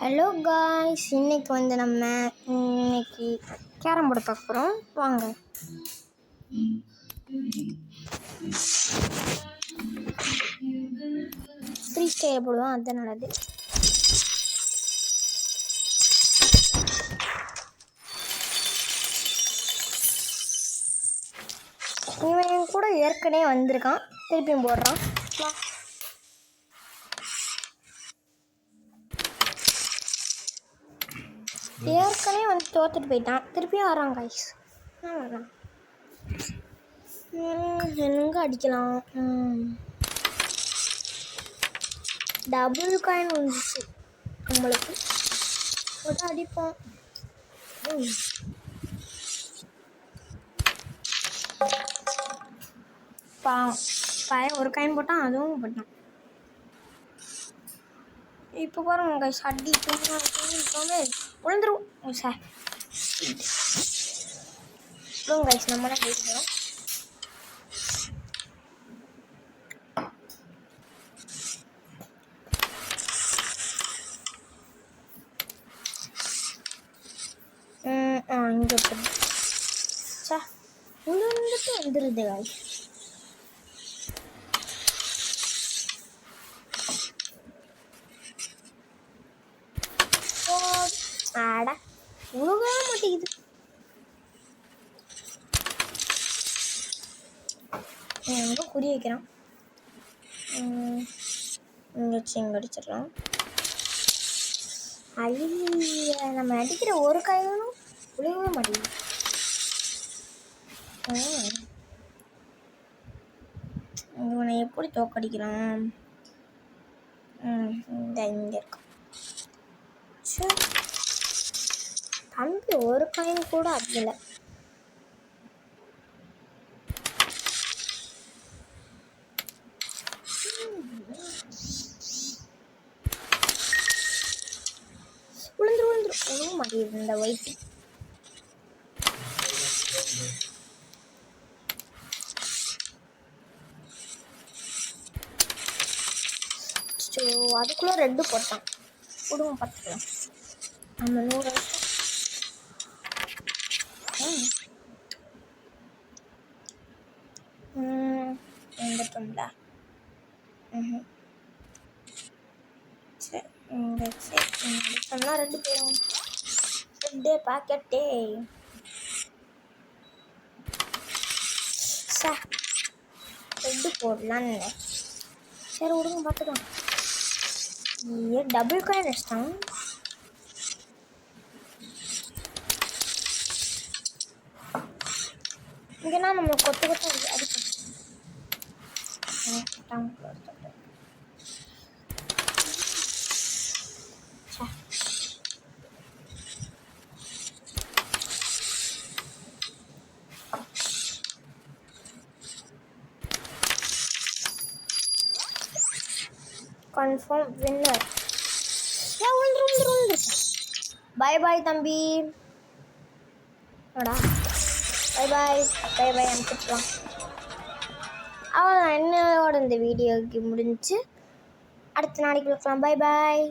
Hello guys, இன்னைக்கு வந்து நம்ம கேரம் போர்டு பார்க்க போகிறோம். வாங்க. ஃப்ரீ ஸ்டைல் போடுவோம், அதுதான் நல்லது. இவன் கூட ஏற்கனவே வந்திருக்கான், திருப்பியும் போடுறான். ஏற்கனவே வந்து தோத்துட்டு போயிட்டான், திருப்பியும் வரான் காய்ஸ். வரான் எங்கே அடிக்கலாம்? டபுள் காயின் வந்துச்சு நம்மளுக்கு, போட்டு அடிப்போம். பையன் ஒரு காயின் போட்டான், அதுவும் போட்டான். இப்போ பாருங்க கைஸ், அடி விழுந்துரும் சார். கைஸ் நம்ம தான் பேசுகிறோம். இங்கே சார் விழுந்துட்டு வந்துடுது கைஸ். ஆடா உழுகவே மாட்டேங்குது. எங்கே குறி வைக்கிறான்? இங்கே வச்சு இங்கே அடிச்சிடலாம். ஐயா, நம்ம அடிக்கிற ஒரு காயும் உழுகவே மாட்டேங்குது. இவனை எப்படி தோக்கடிக்கலாம்? இங்கே இருக்கான். தம்பி ஒரு காயின் கூட அடிக்கல. விழுந்துரும் மாட்டேங்குது இந்த ஒயிட். அதுக்குள்ள ரெட்டு போட்டான். விடுவோம், பார்த்துக்கலாம். நம்ம 100 எங்கட்டும்ல. சரி, ரெண்டு பேரும் ரெட்டே பாக்கெட்டே. சார் ரெட்டு போடலான்னு. சரி விடுங்க, பார்த்துக்கலாம். டபுள் காயின் வச்சிட்டான். இங்கன்னா நம்ம கொத்து அடிப்போம். Confirm winner. பை பாய் தம்பி. பை பாய் பை பாய் அனுப்பிச்சுக்கலாம். அவ்வளோதான், என்னோட இந்த வீடியோக்கு முடிஞ்சு. அடுத்த நாளைக்கு பார்க்கலாம். பை பாய்.